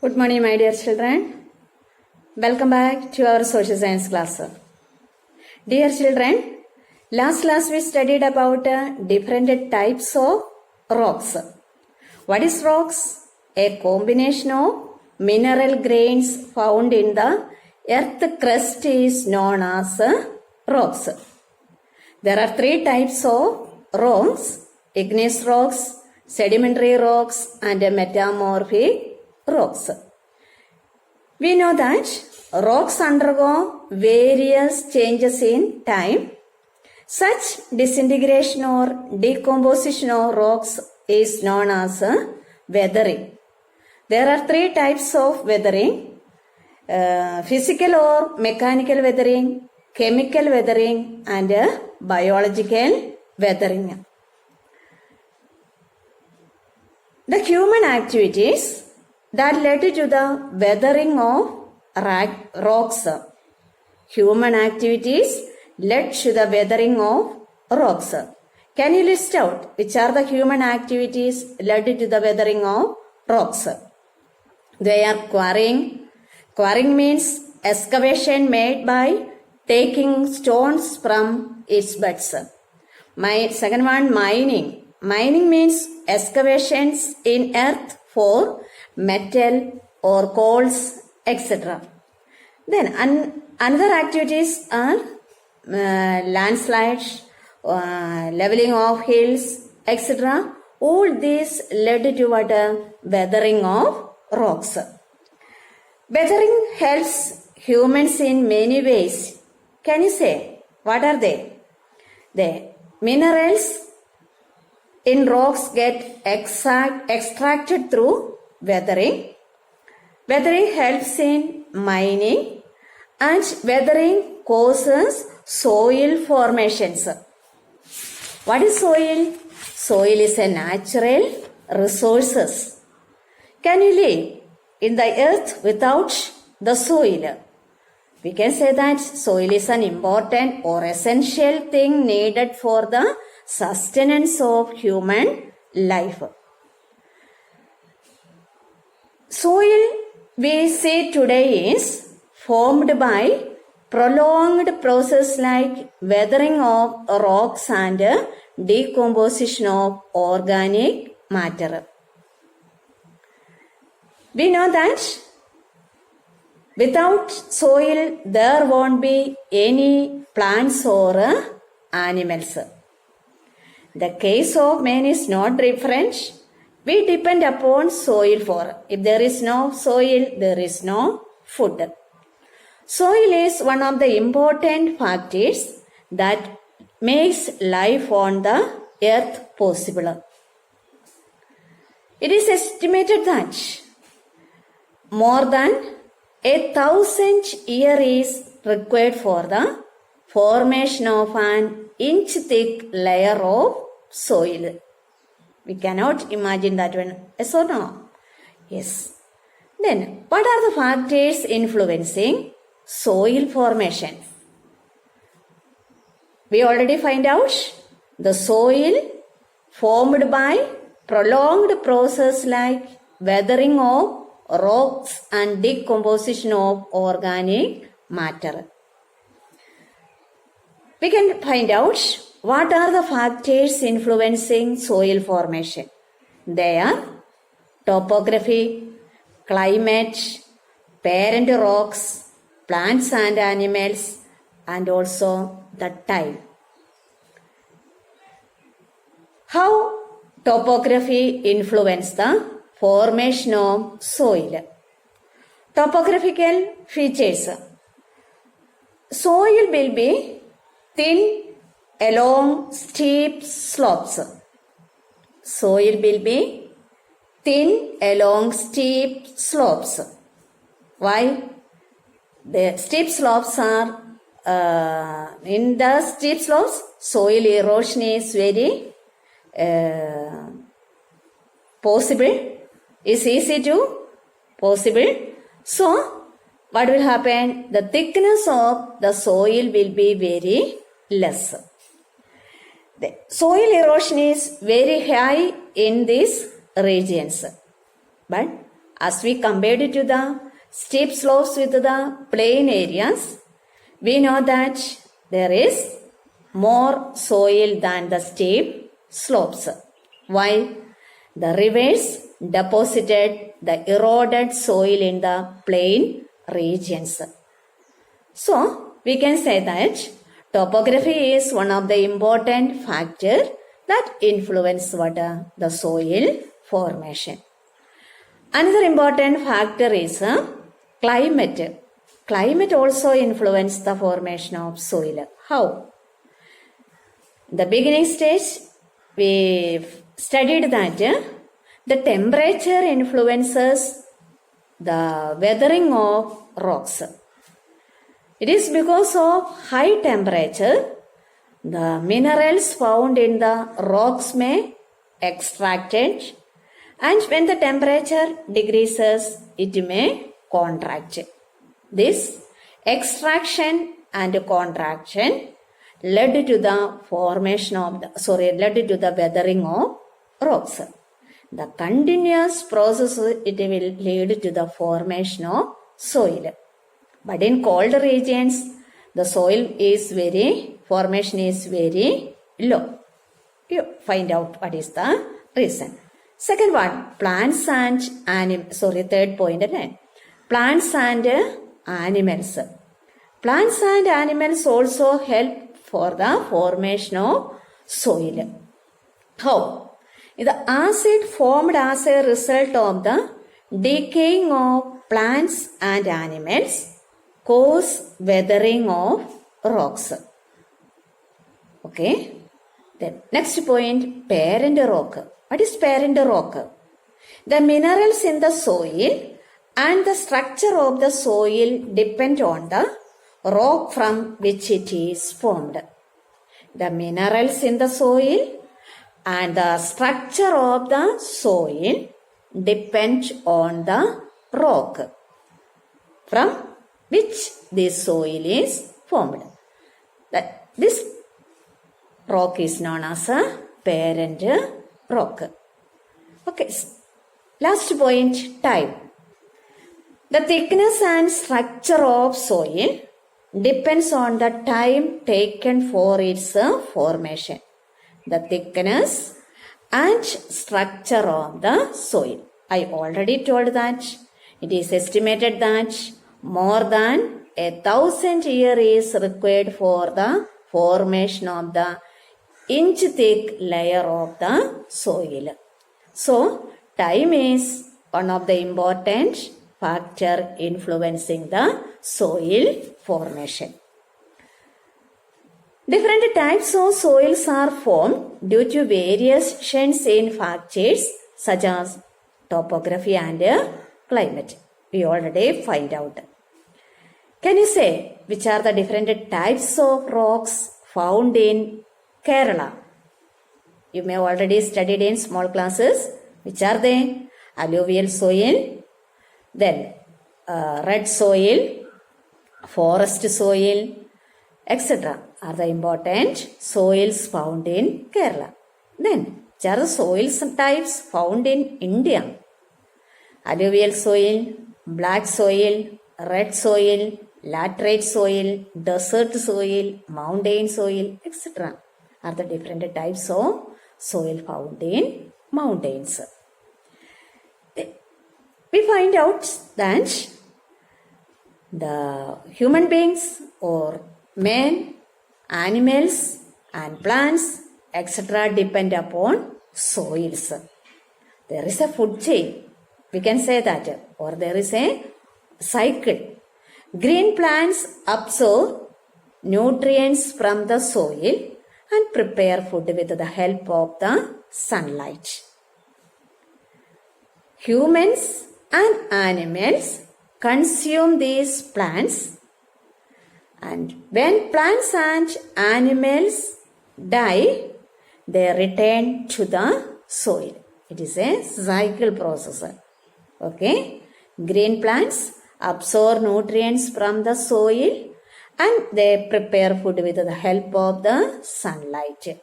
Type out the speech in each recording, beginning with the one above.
Good morning, my dear children. Welcome back to our social science class. Dear children, last class we studied about different types of rocks. What is rocks? A combination of mineral grains found in the earth crust is known as rocks. There are three types of rocks: igneous rocks, sedimentary rocks, and metamorphic rocks. We know that rocks undergo various changes in time. Such disintegration or decomposition of rocks is known as weathering. There are three types of weathering: physical or mechanical weathering, chemical weathering, and biological weathering. The human activities that led to the weathering of rocks. Human activities led to the weathering of rocks. Can you list out which are the human activities led to the weathering of rocks? They are quarrying. Quarrying means excavation made by taking stones from its beds. Second one, mining. Mining means excavations in earth for metal or coals, etc. Then another activities are landslides, leveling of hills, etc. All these led to what? Weathering of rocks. Weathering helps humans in many ways. Can you say what are they? The minerals in rocks get extracted through weathering. Weathering helps in mining, and weathering causes soil formations. What is soil? Soil is a natural resources. Can you live in the earth without the soil? We can say that soil is an important or essential thing needed for the sustenance of human life. Soil we see today is formed by prolonged process like weathering of rocks and decomposition of organic matter. We know that without soil there won't be any plants or animals. The case of man is not different. We depend upon soil for. If there is no soil, there is no food. Soil is one of the important factors that makes life on the earth possible. It is estimated that more than 1,000 years is required for the formation of an inch thick layer of soil. We cannot imagine that one. Yes or no? Yes. Then, what are the factors influencing soil formation? We already find out the soil formed by prolonged process like weathering of rocks and decomposition of organic matter. We can find out what are the factors influencing soil formation. They are topography, climate, parent rocks, plants and animals, and also the time. How topography influences the formation of soil? Topographical features. Soil will be thin along steep slopes. Soil will be thin along steep slopes. Why? The steep slopes are in the steep slopes, soil erosion is very possible. Is easy to possible. So, what will happen? The thickness of the soil will be very less. The soil erosion is very high in these regions. But as we compared it to the steep slopes with the plain areas, we know that there is more soil than the steep slopes. Why? The rivers deposited the eroded soil in the plain regions. So, we can say that topography is one of the important factors that influence the soil formation. Another important factor is climate. Climate also influences the formation of soil. How? The beginning stage, we studied that the temperature influences the weathering of rocks. It is because of high temperature, the minerals found in the rocks may extracted, and when the temperature decreases, it may contract. This extraction and contraction led to the weathering of rocks. The continuous process, it will lead to the formation of soil. But in cold regions, the formation is very low. You find out what is the reason. Second one, third point again. Plants and animals. Plants and animals also help for the formation of soil. How? The acid formed as a result of the decaying of plants and animals cause weathering of rocks. Okay. Then next point, parent rock. What is parent rock? The minerals in the soil and the structure of the soil depend on the rock from which it is formed. The minerals in the soil and the structure of the soil depend on the rock from which this soil is formed. This rock is known as a parent rock. Okay, last point, time. The thickness and structure of soil depends on the time taken for its formation. The thickness and structure of the soil. I already told that it is estimated that more than 1,000 years is required for the formation of the inch-thick layer of the soil. So, time is one of the important factor influencing the soil formation. Different types of soils are formed due to variations in factors such as topography and climate. We already find out. Can you say which are the different types of rocks found in Kerala? You may already studied in small classes. Which are they? Alluvial soil, then red soil, forest soil, etc. are the important soils found in Kerala. Then, which are the soils types found in India? Alluvial soil, black soil, red soil, laterite soil, desert soil, mountain soil, etc. are the different types of soil found in mountains. We find out that the human beings or men, animals and plants, etc. depend upon soils. There is a food chain. We can say that. Or there is a cycle. Green plants absorb nutrients from the soil and prepare food with the help of the sunlight. Humans and animals consume these plants, and when plants and animals die, they return to the soil. It is a cycle process. Okay. Green plants absorb nutrients from the soil and they prepare food with the help of the sunlight.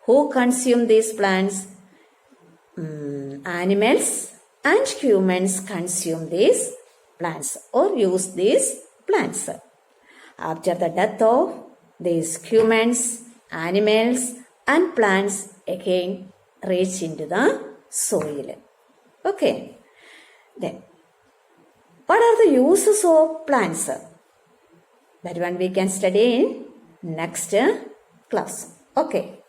Who consume these plants? Animals and humans consume these plants or use these plants. After the death of these humans, animals and plants again reach into the soil. Okay. Then, what are the uses of plants? That one we can study in next class. Okay.